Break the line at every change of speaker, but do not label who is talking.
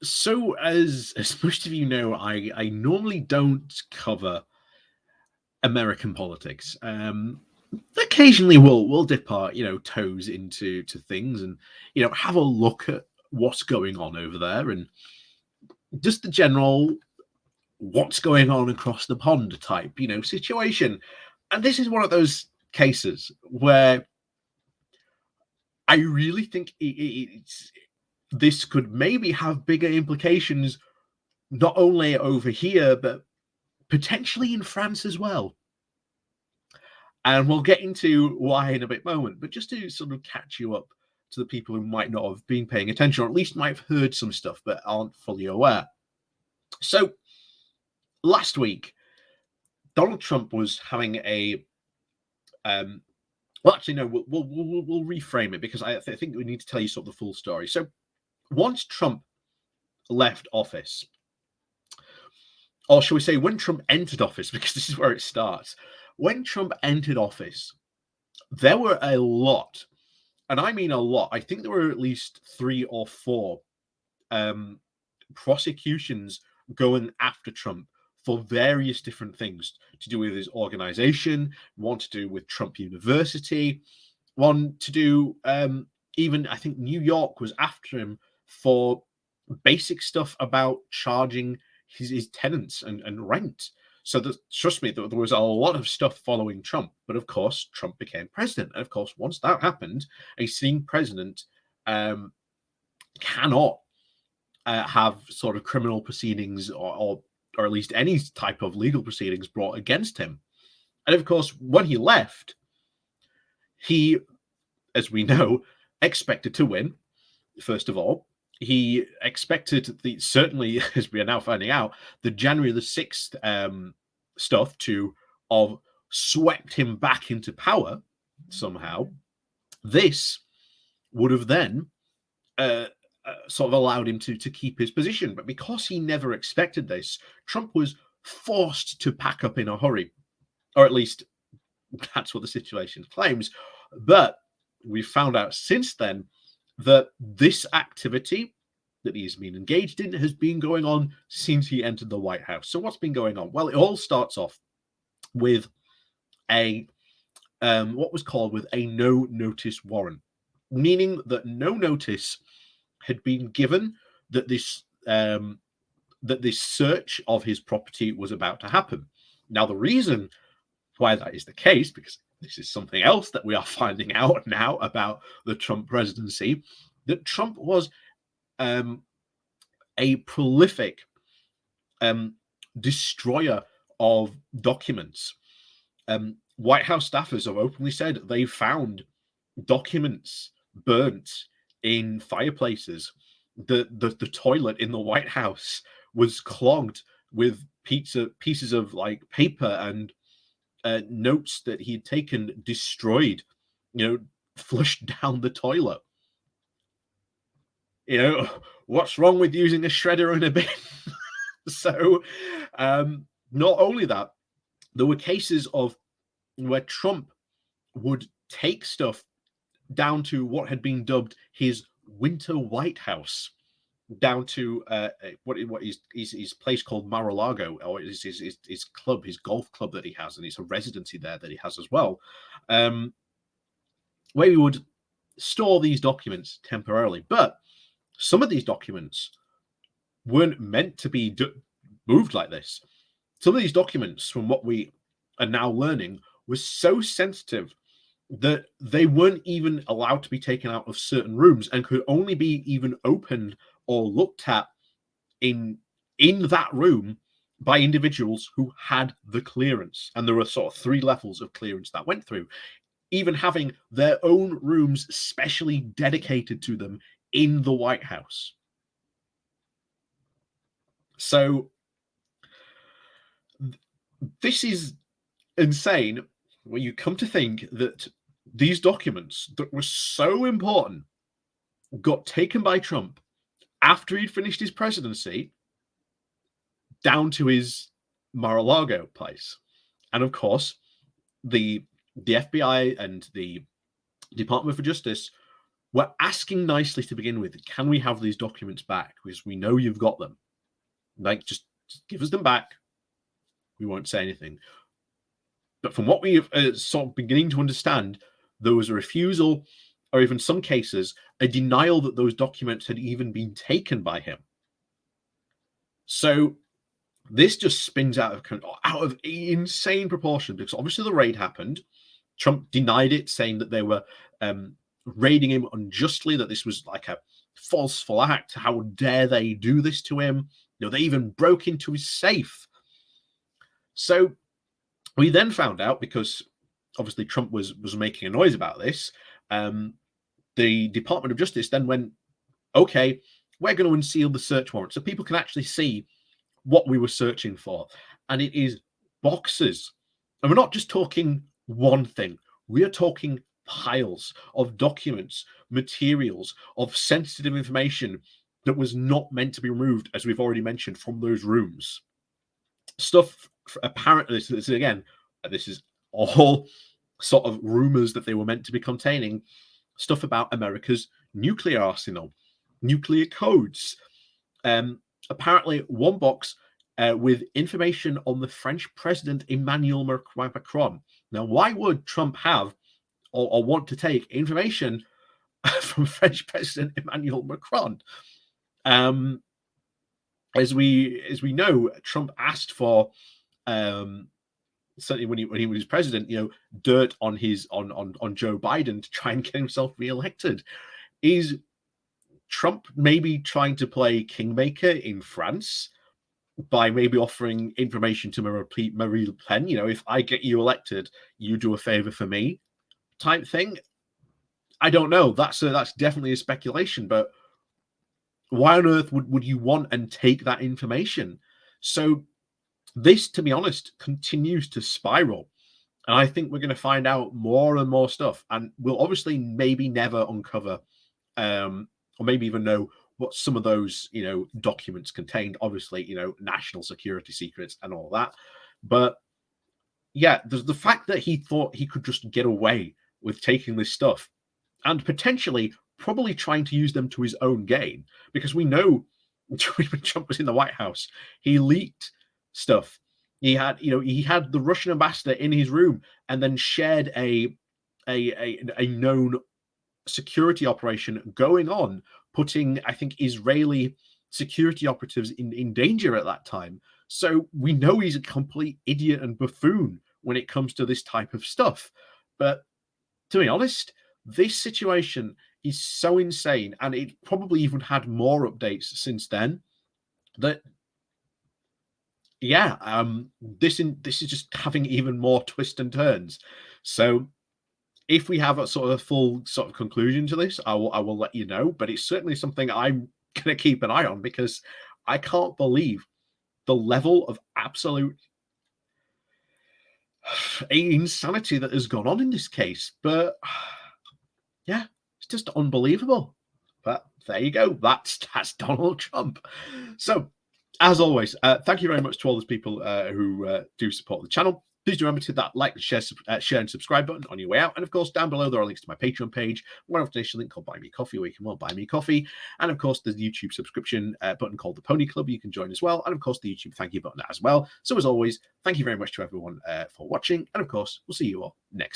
So, as most of you know, I normally don't cover American politics. Occasionally, we'll dip our toes into things and have a look at what's going on over there and just the general what's going on across the pond type situation. And this is one of those cases where I really think this could maybe have bigger implications not only over here but potentially in France as well. And we'll get into why in a bit moment, but just to sort of catch you up to the people who might not have been paying attention, or at least might have heard some stuff but aren't fully aware. So last week, Donald Trump was having a well, actually, no, we'll reframe it because I think we need to tell you sort of the full story. So once Trump left office, or shall we say when Trump entered office, because this is where it starts. When Trump entered office, there were a lot, and I mean a lot. I think there were at least 3 or 4 prosecutions going after Trump for various different things to do with his organization, one to do with Trump University, one to do even I think New York was after him for basic stuff about charging his tenants and rent. So trust me, there was a lot of stuff following Trump. But of course, Trump became president. And of course, once that happened, a sitting president cannot have sort of criminal proceedings or at least any type of legal proceedings brought against him. And of course, when he left, he, as we know, expected to win, first of all. He expected certainly, as we are now finding out, the January the 6th stuff to have swept him back into power somehow. This would have then sort of allowed him to keep his position. But because he never expected this, Trump was forced to pack up in a hurry, or at least that's what the situation claims. But we've found out since then that this activity that he's been engaged in has been going on since he entered the White House. So what's been going on? Well, it all starts off with a what was called with a no-notice warrant, meaning that no notice had been given that this search of his property was about to happen. Now, the reason why that is the case, because this is something else that we are finding out now about the Trump presidency, that Trump was a prolific destroyer of documents. White House staffers have openly said they found documents burnt in fireplaces. The toilet in the White House was clogged with pieces of like paper and notes that he had taken, destroyed, flushed down the toilet. What's wrong with using a shredder and a bin? So, not only that, there were cases of where Trump would take stuff down to what had been dubbed his winter White House, down to what is his place called Mar-a-Lago, or his club, his golf club that he has, and it's a residency there that he has as well, where he would store these documents temporarily. But some of these documents weren't meant to be moved like this. Some of these documents, from what we are now learning, were so sensitive that they weren't even allowed to be taken out of certain rooms and could only be even opened or looked at in that room by individuals who had the clearance. And there were sort of 3 levels of clearance that went through, even having their own rooms specially dedicated to them in the White House. So this is insane when you come to think that these documents that were so important got taken by Trump after he'd finished his presidency down to his Mar-a-Lago place. And of course, the FBI and the Department of Justice we're asking nicely to begin with, can we have these documents back? Because we know you've got them. Like, just give us them back. We won't say anything. But from what we have sort of beginning to understand, there was a refusal, or even some cases, a denial that those documents had even been taken by him. So this just spins out of insane proportion, because obviously the raid happened. Trump denied it, saying that they were raiding him unjustly, that this was like a falseful act. How dare they do this to him? They even broke into his safe. So we then found out, because obviously Trump was making a noise about this, the Department of Justice then went, okay, we're going to unseal the search warrant so people can actually see what we were searching for. And it is boxes. And we're not just talking one thing. We are talking piles of documents, materials, of sensitive information that was not meant to be removed, as we've already mentioned, from those rooms. Stuff, apparently, this is all sort of rumors that they were meant to be containing, stuff about America's nuclear arsenal, nuclear codes. Apparently, one box with information on the French president Emmanuel Macron. Now, why would Trump have or want to take information from French President Emmanuel Macron? As we know, Trump asked for, certainly when he was president, dirt on on Joe Biden to try and get himself reelected. Is Trump maybe trying to play kingmaker in France by maybe offering information to Marie Le Pen? If I get you elected, you do a favor for me, type thing. I don't know. That's definitely a speculation, but why on earth would you want and take that information? So this, to be honest, continues to spiral. And I think we're going to find out more and more stuff. And we'll obviously maybe never uncover, or maybe even know what some of those, documents contained. Obviously, national security secrets and all that. But yeah, there's the fact that he thought he could just get away with taking this stuff and potentially probably trying to use them to his own gain, because we know when Trump was in the White House, he leaked stuff. He had the Russian ambassador in his room and then shared a known security operation going on, putting, I think, Israeli security operatives in danger at that time. So we know he's a complete idiot and buffoon when it comes to this type of stuff. But to be honest, this situation is so insane, and it probably even had more updates since then, that this is just having even more twists and turns. So if we have a sort of full sort of conclusion to this, I will let you know. But it's certainly something I'm going to keep an eye on, because I can't believe the level of absolute insanity that has gone on in this case. But yeah, it's just unbelievable. But there you go. That's Donald Trump. So, as always, thank you very much to all those people who do support the channel. Please do remember to hit that like, share, and subscribe button on your way out. And of course, down below, there are links to my Patreon page, where I have a donation link called Buy Me Coffee, where you can buy me coffee. And of course, there's the YouTube subscription button called the Pony Club. You can join as well. And of course, the YouTube thank you button as well. So as always, thank you very much to everyone for watching. And of course, we'll see you all next